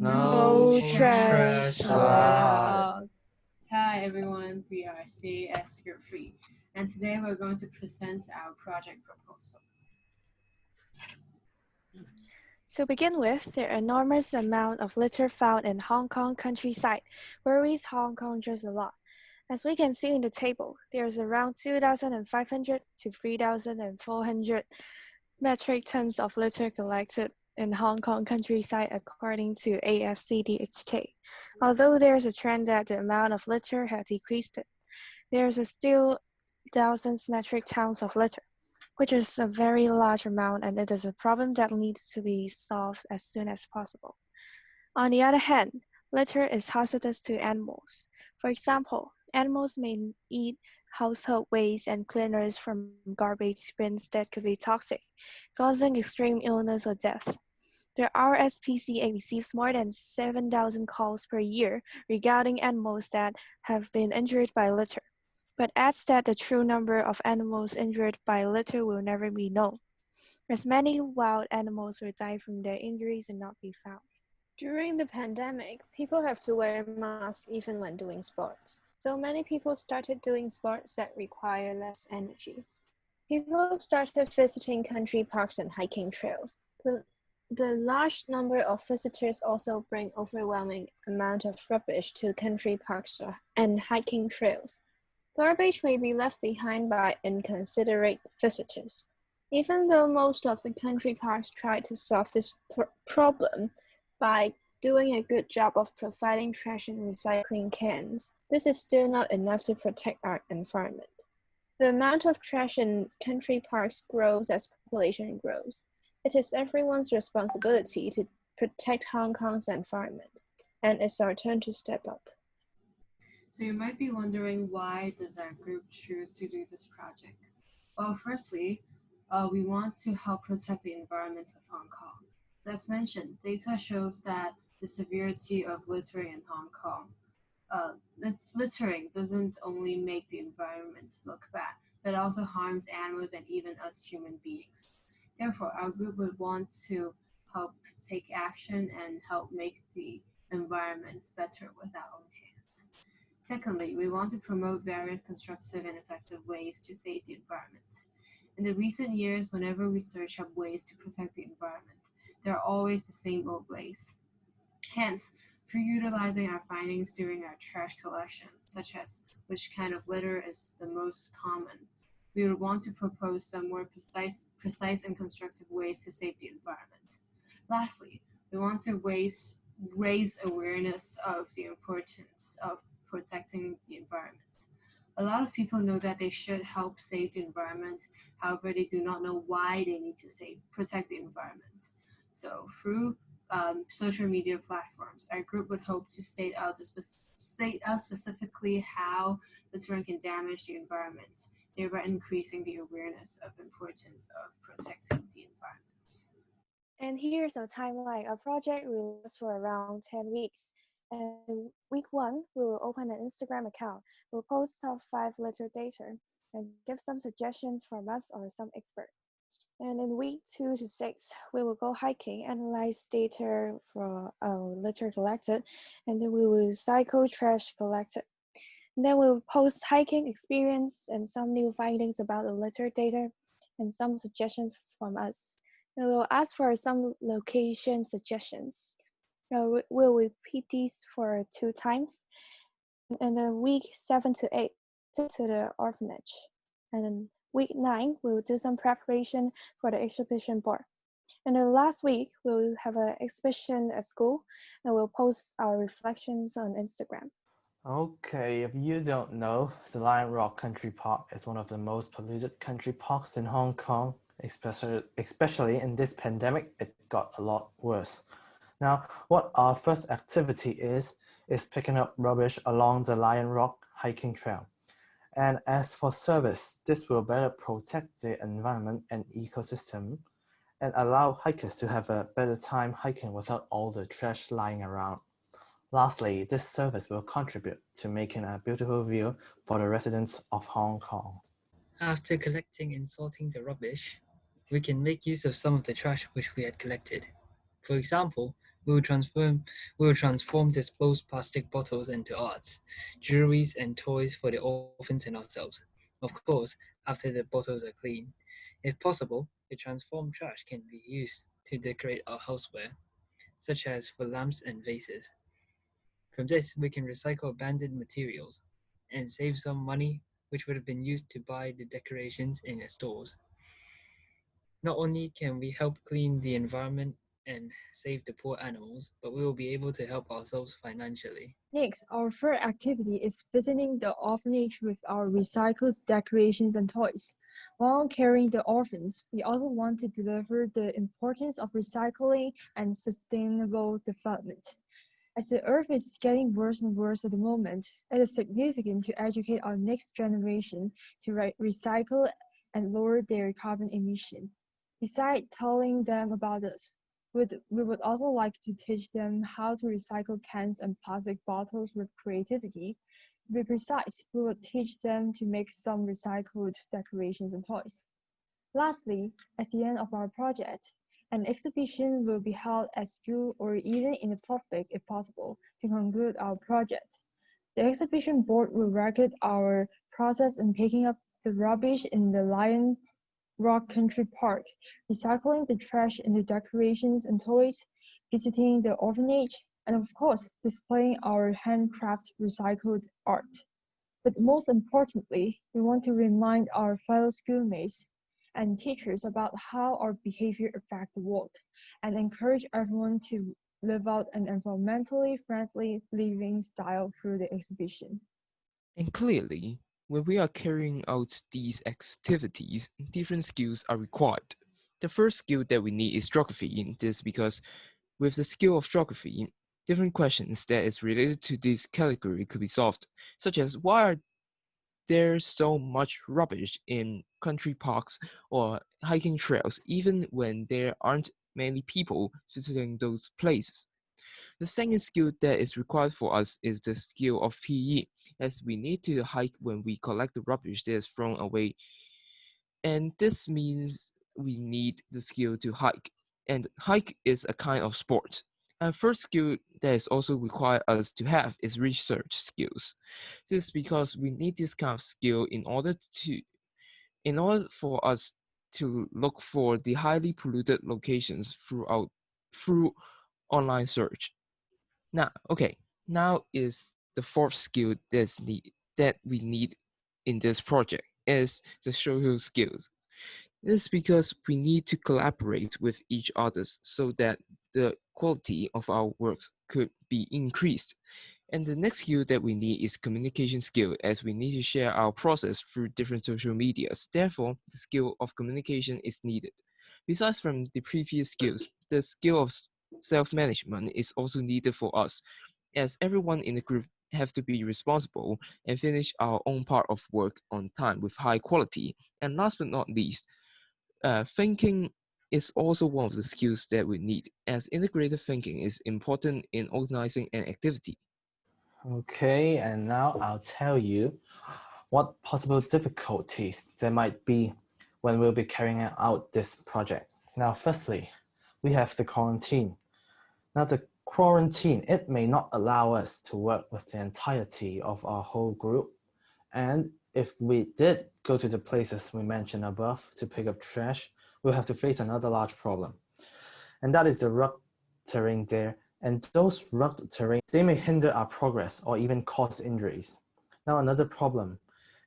No trash trash allowed. allowed. Hi everyone, we are CAS Script Free, and today we're going to present our project proposal. To begin with, the enormous amount of litter found in Hong Kong countryside worries Hong Kongers a lot. As we can see in the table, there is around 2,500 to 3,400 metric tons of litter collected in Hong Kong countryside according to AFCDHK. Although there is a trend that the amount of litter has decreased, there is still thousands metric tons of litter, which is a very large amount, and it is a problem that needs to be solved as soon as possible. On the other hand, litter is hazardous to animals. For example, animals may eat household waste and cleaners from garbage bins that could be toxic, causing extreme illness or death. The RSPCA receives more than 7,000 calls per year regarding animals that have been injured by litter, but adds that the true number of animals injured by litter will never be known, as many wild animals will die from their injuries and not be found. During the pandemic, people have to wear masks even when doing sports. So many people started doing sports that require less energy. People started visiting country parks and hiking trails. The large number of visitors also bring overwhelming amount of rubbish to country parks and hiking trails. Garbage may be left behind by inconsiderate visitors. Even though most of the country parks try to solve this problem by doing a good job of providing trash and recycling cans, this is still not enough to protect our environment. The amount of trash in country parks grows as population grows. It is everyone's responsibility to protect Hong Kong's environment, and it's our turn to step up. So you might be wondering, why does our group choose to do this project? Well, firstly, we want to help protect the environment of Hong Kong. As mentioned, data shows that the severity of littering in Hong Kong. Littering doesn't only make the environment look bad, but also harms animals and even us human beings. Therefore, our group would want to help take action and help make the environment better with our own hands. Secondly, we want to promote various constructive and effective ways to save the environment. In the recent years, whenever we search up ways to protect the environment, there are always the same old ways. Hence, for utilizing our findings during our trash collection, such as which kind of litter is the most common, we would want to propose some more precise and constructive ways to save the environment. Lastly, we want to raise awareness of the importance of protecting the environment. A lot of people know that they should help save the environment, however, they do not know why they need to protect the environment. So through social media platforms, our group would hope to state out specifically how littering can damage the environment, thereby increasing the awareness of the importance of protecting the environment. And here's a timeline. Our project will last for around 10 weeks. And week 1, we will open an Instagram account. We'll post top 5 litter data and give some suggestions from us or some expert. And in week 2 to 6, we will go hiking, analyze data for litter collected, and then we will cycle trash collected. And then we'll post hiking experience and some new findings about the litter data and some suggestions from us. And we'll ask for some location suggestions. We'll repeat these for 2 times. And then week 7 to 8, to the orphanage. And then week 9, we'll do some preparation for the exhibition board. And then last week, we'll have an exhibition at school, and we'll post our reflections on Instagram. Okay, if you don't know, the Lion Rock Country Park is one of the most polluted country parks in Hong Kong, especially in this pandemic. It got a lot worse. Now, what our first activity is picking up rubbish along the Lion Rock hiking trail. And as for service, this will better protect the environment and ecosystem and allow hikers to have a better time hiking without all the trash lying around. Lastly, this service will contribute to making a beautiful view for the residents of Hong Kong. After collecting and sorting the rubbish, we can make use of some of the trash which we had collected. For example, We will transform disposed plastic bottles into arts, jewelries, and toys for the orphans and ourselves. Of course, after the bottles are clean. If possible, the transformed trash can be used to decorate our houseware, such as for lamps and vases. From this, we can recycle abandoned materials and save some money which would have been used to buy the decorations in the stores. Not only can we help clean the environment and save the poor animals, but we will be able to help ourselves financially. Next, our third activity is visiting the orphanage with our recycled decorations and toys. While caring the orphans, we also want to deliver the importance of recycling and sustainable development. As the earth is getting worse and worse at the moment, it is significant to educate our next generation to recycle and lower their carbon emission. Besides telling them about us, we would also like to teach them how to recycle cans and plastic bottles with creativity. To be precise, we will teach them to make some recycled decorations and toys. Lastly, at the end of our project, an exhibition will be held at school or even in the public if possible to conclude our project. The exhibition board will record our process in picking up the rubbish in the Lion Rock Country Park, recycling the trash into decorations and toys, visiting the orphanage, and of course, displaying our handcraft recycled art. But most importantly, we want to remind our fellow schoolmates and teachers about how our behavior affects the world and encourage everyone to live out an environmentally friendly living style through the exhibition. And clearly, when we are carrying out these activities, different skills are required. The first skill that we need is geography. This because with the skill of geography, different questions that is related to this category could be solved, such as why are there so much rubbish in country parks or hiking trails even when there aren't many people visiting those places. The second skill that is required for us is the skill of PE, as we need to hike when we collect the rubbish that is thrown away. And this means we need the skill to hike. And hike is a kind of sport. And first skill that is also required us to have is research skills. This is because we need this kind of skill in order for us to look for the highly polluted locations through online search. Now is the fourth skill that we need in this project is the social skills. This is because we need to collaborate with each other so that the quality of our works could be increased. And the next skill that we need is communication skill, as we need to share our process through different social medias. Therefore, the skill of communication is needed. Besides from the previous skills, the skill of self-management is also needed for us, as everyone in the group have to be responsible and finish our own part of work on time with high quality. And last but not least, thinking is also one of the skills that we need, as integrated thinking is important in organizing an activity. Okay, and now I'll tell you what possible difficulties there might be when we'll be carrying out this project. Now, firstly, we have the quarantine. Now, the quarantine, it may not allow us to work with the entirety of our whole group. And if we did go to the places we mentioned above to pick up trash, we'll have to face another large problem. And that is the rugged terrain there. And those rugged terrain, they may hinder our progress or even cause injuries. Now, another problem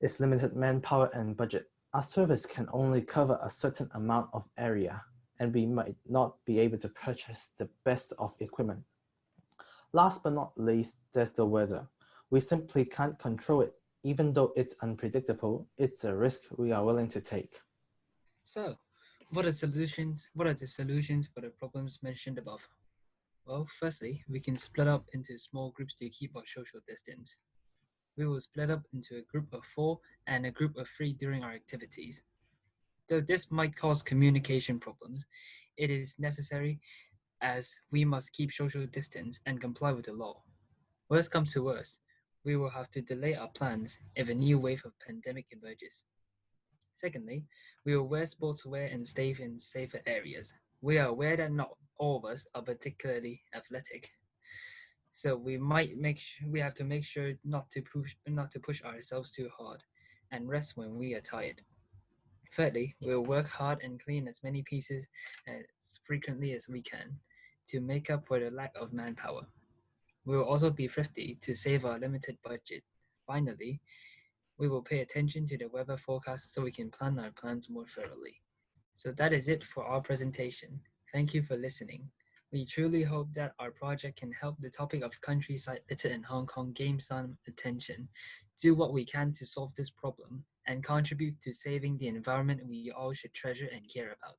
is limited manpower and budget. Our service can only cover a certain amount of area, and we might not be able to purchase the best of equipment. Last but not least, there's the weather. We simply can't control it. Even though it's unpredictable, it's a risk we are willing to take. So, what are the solutions for the problems mentioned above? Well, firstly, we can split up into small groups to keep our social distance. We will split up into a group of 4 and a group of 3 during our activities. Though this might cause communication problems, it is necessary as we must keep social distance and comply with the law. Worst comes to worst, we will have to delay our plans if a new wave of pandemic emerges. Secondly, we will wear sportswear and stay in safer areas. We are aware that not all of us are particularly athletic. So we have to make sure not to push ourselves too hard and rest when we are tired. Thirdly, we'll work hard and clean as many pieces as frequently as we can to make up for the lack of manpower. We will also be thrifty to save our limited budget. Finally, we will pay attention to the weather forecast so we can plan our plans more thoroughly. So that is it for our presentation. Thank you for listening. We truly hope that our project can help the topic of countryside litter in Hong Kong gain some attention, do what we can to solve this problem, and contribute to saving the environment we all should treasure and care about.